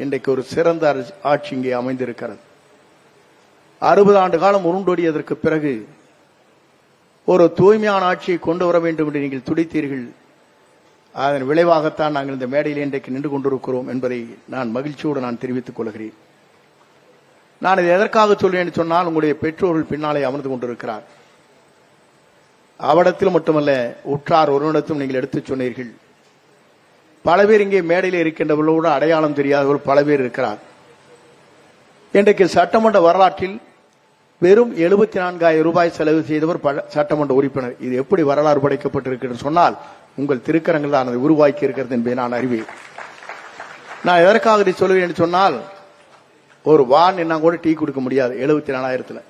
இன்றைக்கு ஒரு சிறந்த ஆட்சி இங்கே அமைந்திருக்கிறது. 60 ஆண்டு காலம் உருண்டோடியதற்கு பிறகு ஒரு தூய்மையான ஆட்சியை கொண்டு வர வேண்டும் என்று நீங்கள் துடித்தீர்கள். அதன் விளைவாகத்தான் நாங்கள் இந்த மேடையில் இன்றைக்கு நின்று கொண்டிருக்கிறோம் என்பதை நான் மகிழ்ச்சியோடு நான் தெரிவித்துக் கொள்கிறேன். நான் இதை எதற்காக சொல்றேன் என்று சொன்னால், உங்களுடைய பெற்றோர்கள் பின்னாலே அமர்ந்து கொண்டிருக்கிறார். அவரிடத்தில் மட்டுமல்ல, உற்றார் ஒருவனிடத்தும் நீங்கள் எடுத்துச் சொன்னீர்கள். பல பேர் இங்கே மேடையில் இருக்கின்றவர்களோடு அடையாளம் தெரியாதவர்கள் பல பேர் இருக்கிறார். இன்றைக்கு சட்டமன்ற வரலாற்றில் வெறும் 74,000 ரூபாய் செலவு செய்தவர் சட்டமன்ற உறுப்பினர். இது எப்படி வரலாறு படைக்கப்பட்டிருக்கிறது சொன்னால், உங்கள் திருக்கரங்கள் தான் அதை உருவாக்கி இருக்கிறது என்பதை நான் அறிவேன். நான் எதற்காக இதை சொல்லுவேன் என்று சொன்னால், ஒரு வான் என்ன கூட டீ கொடுக்க முடியாது 74,000.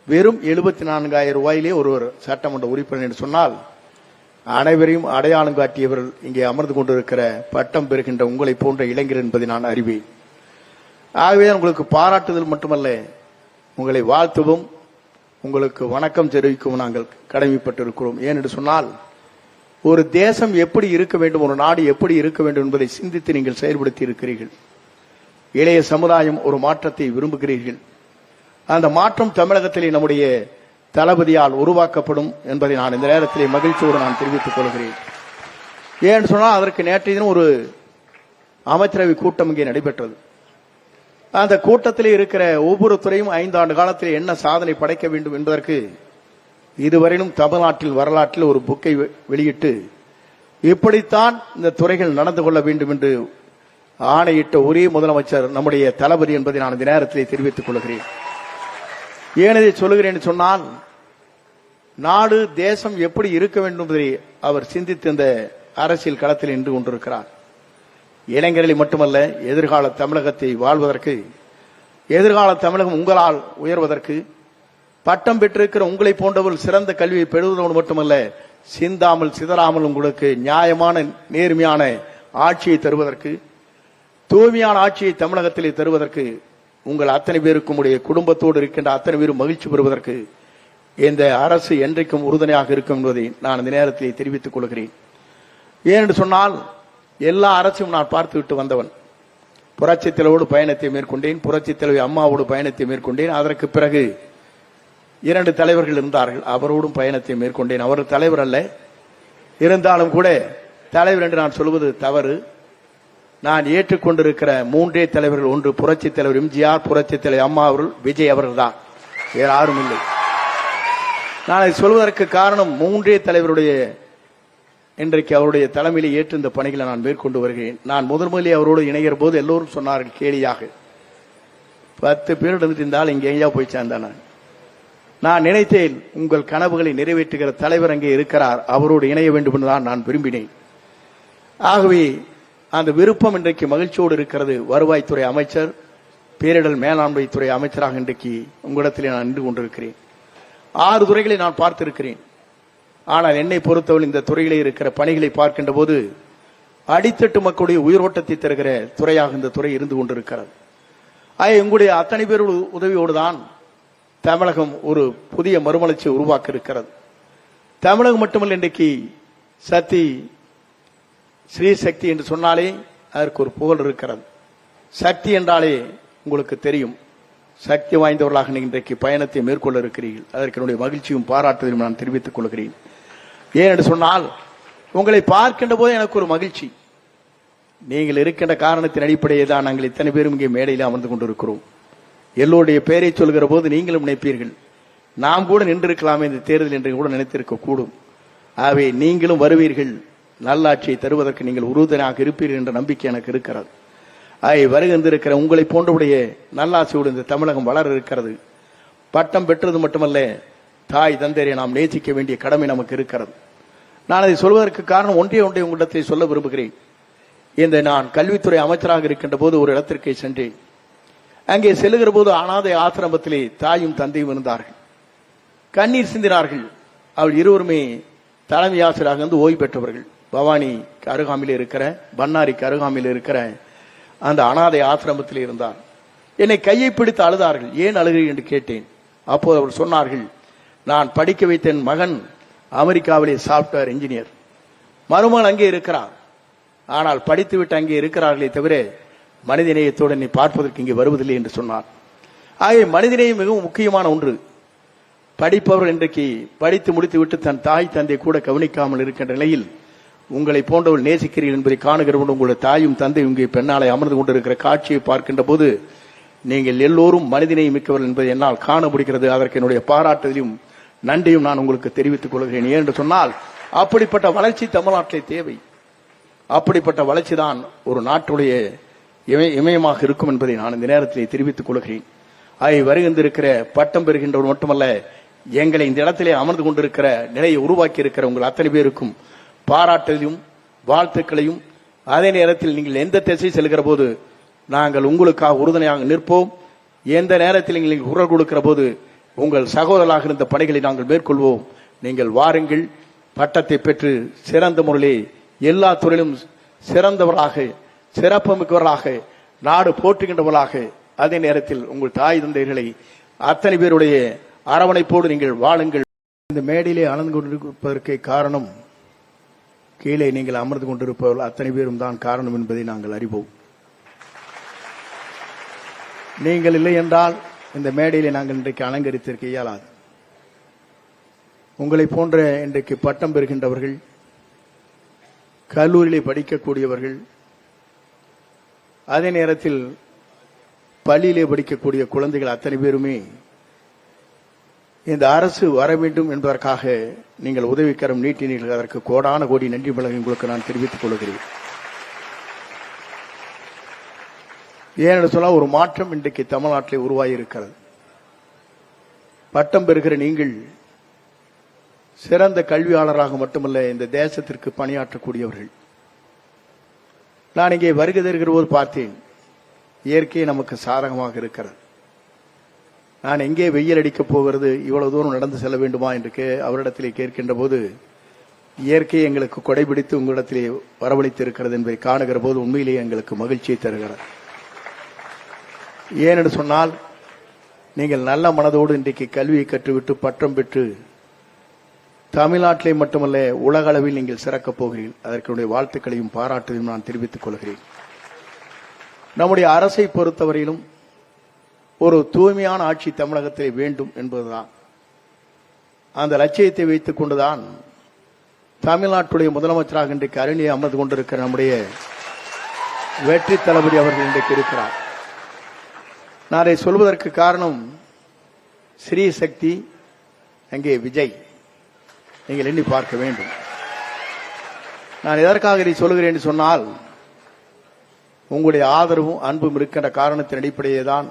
வெறும் 74,000 ரூபாயிலே ஒருவர் சட்டமன்ற உறுப்பினர் என்று சொன்னால், அனைவரையும் அடையாளம் காட்டியவர்கள் இங்கே அமர்ந்து கொண்டிருக்கிற பட்டம் பெறுகின்ற உங்களை போன்ற இளைஞர் என்பதை நான் அறிவேன். ஆகவே உங்களுக்கு பாராட்டுதல் மட்டுமல்ல, உங்களை வாழ்த்துவோம், உங்களுக்கு வணக்கம் தெரிவிக்கவும் நாங்கள் கடமைப்பட்டிருக்கிறோம். ஏனென்று சொன்னால், ஒரு தேசம் எப்படி இருக்க வேண்டும், ஒரு நாடு எப்படி இருக்க வேண்டும் என்பதை சிந்தித்து நீங்கள் செயல்படுத்தி இருக்கிறீர்கள். இளைய சமுதாயம் ஒரு மாற்றத்தை விரும்புகிறீர்கள். அந்த மாற்றம் தமிழகத்திலே நம்முடைய தளபதியால் உருவாக்கப்படும் என்பதை நான் இந்த நேரத்திலே மகிழ்ச்சியோடு நான் தெரிவித்துக் கொள்கிறேன். ஏன்னு சொன்னால், அதற்கு நேற்றைய தினம் ஒரு அமைச்சரவை கூட்டம் இங்கே நடைபெற்றது. அந்த கூட்டத்திலே இருக்கிற ஒவ்வொரு துறையும் 5 ஆண்டு காலத்தில் என்ன சாதனை படைக்க வேண்டும் என்பதற்கு இதுவரையிலும் தமிழ்நாட்டில் வரலாற்றில் ஒரு புக்கை வெளியிட்டு இப்படித்தான் இந்த துறைகள் நடந்து கொள்ள வேண்டும் என்று ஆணையிட்ட ஒரே முதலமைச்சர் நம்முடைய தளபதி என்பதை நான் இந்த நேரத்திலே தெரிவித்துக் கொள்கிறேன். ஏன் இதை சொல்லுகிறேன் சொன்னால், நாடு தேசம் எப்படி இருக்க வேண்டும் என்பதை அவர் சிந்தித்து இந்த அரசியல் களத்தில் நின்று கொண்டிருக்கிறார். இளைஞர்களை மட்டுமல்ல, எதிர்கால தமிழகத்தை வாழ்வதற்கு, எதிர்கால தமிழகம் உங்களால் உயர்வதற்கு, பட்டம் பெற்றிருக்கிற உங்களை போன்றவர்கள் சிறந்த கல்வியை பெறுவதோடு மட்டுமல்ல, சிந்தாமல் சிதறாமல் உங்களுக்கு நியாயமான நேர்மையான ஆட்சியை தருவதற்கு, தூய்மையான ஆட்சியை தமிழகத்திலே தருவதற்கு, உங்கள் அத்தனை பேருக்கும் உடைய குடும்பத்தோடு இருக்கின்ற அத்தனை பேரும் மகிழ்ச்சி பெறுவதற்கு இந்த அரசு என்றைக்கும் உறுதுணையாக இருக்கும் என்பதை நான் இந்த நேரத்தில் தெரிவித்துக் கொள்கிறேன். ஏனென்று சொன்னால், எல்லா அரசும் நான் பார்த்துவிட்டு வந்தவன். புரட்சித் தலைவரோடு பயணத்தை மேற்கொண்டேன், புரட்சித் தலைவி அம்மாவோடு பயணத்தை மேற்கொண்டேன். அதற்கு பிறகு 2 தலைவர்கள் இருந்தார்கள், அவரோடும் பயணத்தை மேற்கொண்டேன். அவர் தலைவர் அல்ல, இருந்தாலும் கூட தலைவர் என்று நான் சொல்வது தவறு. நான் ஏற்றுக்கொண்டிருக்கிற 3 தலைவர்கள், ஒன்று புரட்சித் தலைவர் எம்ஜிஆர், புரட்சித் தலைவர் அம்மா அவர்கள், விஜய் அவர்கள் தான், வேற யாரும் இல்லை. நான் அதை சொல்வதற்கு காரணம், 3 தலைவருடைய இன்றைக்கு அவருடைய தலைமையிலே ஏற்று இந்த பணிகளை நான் மேற்கொண்டு வருகிறேன். நான் முதலிலே அவரோடு இணைகிற போது எல்லோரும் சொன்னார்கள் கேலியாக, 10 பேர் இருந்தால் இங்கே எங்கேயா போய் சேர்ந்தான. நான் நினைத்தேன், உங்கள் கனவுகளை நிறைவேற்றுகிற தலைவர் அங்கே இருக்கிறார், அவரோடு இணைய வேண்டும் என்றுதான் நான் விரும்பினேன். ஆகவே அந்த விருப்பம் இன்றைக்கு மகிழ்ச்சியோடு இருக்கிறது. வருவாய்த்துறை அமைச்சர், பேரிடர் மேலாண்மை துறை அமைச்சராக இன்றைக்கு உங்களிடத்திலே நான் நின்று கொண்டிருக்கிறேன். 6 துறைகளை நான் பார்த்திருக்கிறேன். ஆனால் என்னை பொறுத்தவரை இந்த துறையிலே இருக்கிற பணிகளை பார்க்கின்ற போது அடித்தட்டு மக்களுடைய உயிரோட்டத்தை தருகிற துறையாக இந்த துறை இருந்து கொண்டிருக்கிறது. உங்களுடைய அத்தனை பேரோட உதவியோடு தான் தமிழகம் ஒரு புதிய மறுமலர்ச்சியை உருவாக்க இருக்கிறது. தமிழகம் மட்டுமல்ல, இன்றைக்கு சக்தி ஸ்ரீ சக்தி என்று சொன்னாலே அதற்கு ஒரு புகழ் இருக்கிறது. சக்தி என்றாலே உங்களுக்கு தெரியும், சக்தி வாய்ந்தவர்களாக இன்றைக்கு பயணத்தை மேற்கொள்ள இருக்கிறீர்கள். அதற்கு என்னுடைய மகிழ்ச்சியும் பாராட்டுதலும் நான் தெரிவித்துக் கொள்கிறேன். ஏனென்று சொன்னால், உங்களை பார்க்கின்ற போது எனக்கு ஒரு மகிழ்ச்சி. நீங்கள் இருக்கின்ற காரணத்தின் அடிப்படையே தான் நாங்கள் இத்தனை பேரும் இங்கே மேடையில் அமர்ந்து கொண்டிருக்கிறோம். எல்லோருடைய பெயரை சொல்கிற போது நீங்களும் நினைப்பீர்கள், நாம் கூட நின்றிருக்கலாமே இந்த தேர்தல் என்று கூட நினைத்திருக்க கூடும். ஆகவே நீங்களும் வருவீர்கள், நல்லாட்சியை தருவதற்கு நீங்கள் உறுதுணையாக இருப்பீர்கள் என்ற நம்பிக்கை எனக்கு இருக்கிறது. வருகின்றிருக்கிற உங்களை போன்றவுடைய நல்லாட்சியோடு இந்த தமிழகம் வளர இருக்கிறது. பட்டம் பெற்றது மட்டுமல்ல, தாய் தந்தையரை நாம் நேசிக்க வேண்டிய கடமை நமக்கு இருக்கிறது. நான் அதை சொல்வதற்கு காரணம் ஒன்றை உங்களிடத்தை சொல்ல விரும்புகிறேன். இந்த நான் கல்வித்துறை அமைச்சராக இருக்கின்ற போது ஒரு இடத்திற்கு சென்றேன். அங்கே செல்லுகிற போது அனாதை ஆசிரமத்திலே தாயும் தந்தையும் இருந்தார்கள். கண்ணீர் சிந்தினார்கள். அவள் இருவருமே தலைமை ஆசிரியராக வந்து ஓய்வு பெற்றவர்கள். பவானிக்கு அருகாமையில் இருக்கிற, பன்னாரிக்கு அருகாமையில் இருக்கிற அந்த அனாதை ஆசிரமத்தில் இருந்தார். என்னை கையை பிடித்து அழுதார்கள். ஏன் அழுகிறீர்கள் என்று கேட்டேன். அப்போது அவர் சொன்னார்கள், நான் படிக்க வைத்த என் மகன் அமெரிக்காவிலே சாப்ட்வேர் இன்ஜினியர், மருமகன் அங்கே இருக்கிறார், ஆனால் படித்துவிட்டு அங்கே இருக்கிறார்களே தவிர மனிதநேயத்தோடு என்னை பார்ப்பதற்கு இங்கே வருவதில்லை என்று சொன்னார். ஆகிய மனிதநேயம் மிகவும் முக்கியமான ஒன்று. படிப்பவர் இன்றைக்கு படித்து முடித்துவிட்டு தன் தாய் தந்தை கூட கவனிக்காமல் இருக்கின்ற நிலையில் உங்களை போன்றவர்கள் நேசிக்கிறீர்கள் என்பதை காணுகிற போது உங்களுடைய தாயும் தந்தை இங்கே பெண்ணாலை அமர்ந்து கொண்டிருக்கிற காட்சியை பார்க்கின்ற போது நீங்கள் எல்லோரும் மனிதநேயம் மிக்கவர்கள் என்பதை என்னால் காண முடிகிறது. அதற்கு என்னுடைய பாராட்டுதலையும் நன்றியும் நான் உங்களுக்கு தெரிவித்துக் கொள்கிறேன். ஏனென்று சொன்னால் அப்படிப்பட்ட வளர்ச்சி தமிழ்நாட்டிலே தேவை. அப்படிப்பட்ட வளர்ச்சி தான் ஒரு நாட்டுடைய இமயமாக இருக்கும் என்பதை நான் இந்த நேரத்திலே தெரிவித்துக் கொள்கிறேன். வருகின்றிருக்கிற பட்டம் பெறுகின்றவர் மட்டுமல்ல, எங்களை இந்த இடத்திலே அமர்ந்து கொண்டிருக்கிற நிலையை உருவாக்கி இருக்கிற உங்கள் அத்தனை பேருக்கும் பாராட்டுதலையும் வாழ்த்துக்களையும், அதே நேரத்தில் நீங்கள் எந்த திசை செல்கிற போது நாங்கள் உங்களுக்காக உறுதுணையாக நிற்போம். எந்த நேரத்தில் நீங்கள் குரல் கொடுக்கிற போது உங்கள் சகோதரராக இருந்த பணிகளை நாங்கள் மேற்கொள்வோம். நீங்கள் வாருங்கள், பட்டத்தை பெற்று சிறந்த முறையிலே எல்லா துறையிலும் சிறந்தவராக சிறப்புமிக்கவர்களாக நாடு போற்றுகின்றவர்களாக, அதே நேரத்தில் உங்கள் தாய் தந்தைகளை அத்தனை பேருடைய அரவணைப்போடு நீங்கள் வாழுங்கள். இந்த மேடையிலே அமர்ந்து கொண்டிருப்பதற்கு காரணம் கீழே நீங்கள் அமர்ந்து கொண்டிருப்பவர்கள் அத்தனை பேரும் தான் காரணம் என்பதை நாங்கள் அறிவோம். நீங்கள் இல்லை என்றால் இந்த மேடையிலே நாங்கள் இன்றைக்கு அலங்கரித்திருக்க இயலாது. உங்களை போன்ற இன்றைக்கு பட்டம் பெறுகின்றவர்கள், கல்லூரியிலே படிக்கக்கூடியவர்கள், அதே நேரத்தில் பள்ளியிலே படிக்கக்கூடிய குழந்தைகள் அத்தனை பேருமே இந்த அரசு வர வேண்டும் என்பதற்காக நீங்கள் உதவிக்கரம் நீட்டினீர்கள். அதற்கு கோடான கோடி நன்றி வழங்கி உங்களுக்கு நான் தெரிவித்துக் கொள்கிறேன். ஏனென்று சொன்னால் ஒரு மாற்றம் இன்றைக்கு தமிழ்நாட்டிலே உருவாகி இருக்கிறது. பட்டம் பெறுகிற நீங்கள் சிறந்த கல்வியாளராக மட்டுமல்ல, இந்த தேசத்திற்கு பணியாற்றக்கூடியவர்கள். நான் இங்கே வருகை தருகிற போது பார்த்தேன், இயற்கை நமக்கு சாதகமாக இருக்கிறது. நான் எங்கே வெயில் அடிக்கப் போகிறது, இவ்வளவு தூரம் நடந்து செல்ல வேண்டுமா என்று அவரிடத்திலே கேட்கின்ற போது, இயற்கை எங்களுக்கு கொடைபிடித்து உங்களிடத்திலே வரவழைத்து இருக்கிறது என்பதை காணுகிற போது உண்மையிலேயே எங்களுக்கு மகிழ்ச்சியை தருகிறது. ஏனென்று சொன்னால் நீங்கள் நல்ல மனதோடு இன்றைக்கு கல்வியை கற்றுவிட்டு பட்டம் பெற்று தமிழ்நாட்டிலே மட்டுமல்ல உலக அளவில் நீங்கள் சிறக்கப் போகிறீர்கள். அதற்குடைய வாழ்த்துக்களையும் பாராட்டுகளையும் நான் தெரிவித்துக் கொள்கிறேன். நம்முடைய அரசை பொறுத்தவரையிலும் ஒரு தூய்மையான ஆட்சி தமிழகத்தில் வேண்டும் என்பதுதான். அந்த லட்சியத்தை வைத்துக் கொண்டுதான் தமிழ்நாட்டுடைய முதலமைச்சராக இன்றைக்கு அருணியை அமர்ந்து கொண்டிருக்கிற நம்முடைய வெற்றி தளபதி அவர்கள் இன்றைக்கு இருக்கிறார். நான் அதை சொல்வதற்கு காரணம் ஸ்ரீ சக்தி, அங்கே விஜய், நீங்கள் எண்ணி பார்க்க வேண்டும். நான் எதற்காக இதை சொல்கிறேன் சொன்னால், உங்களுடைய ஆதரவும் அன்பும் இருக்கின்ற காரணத்தின் அடிப்படையே தான்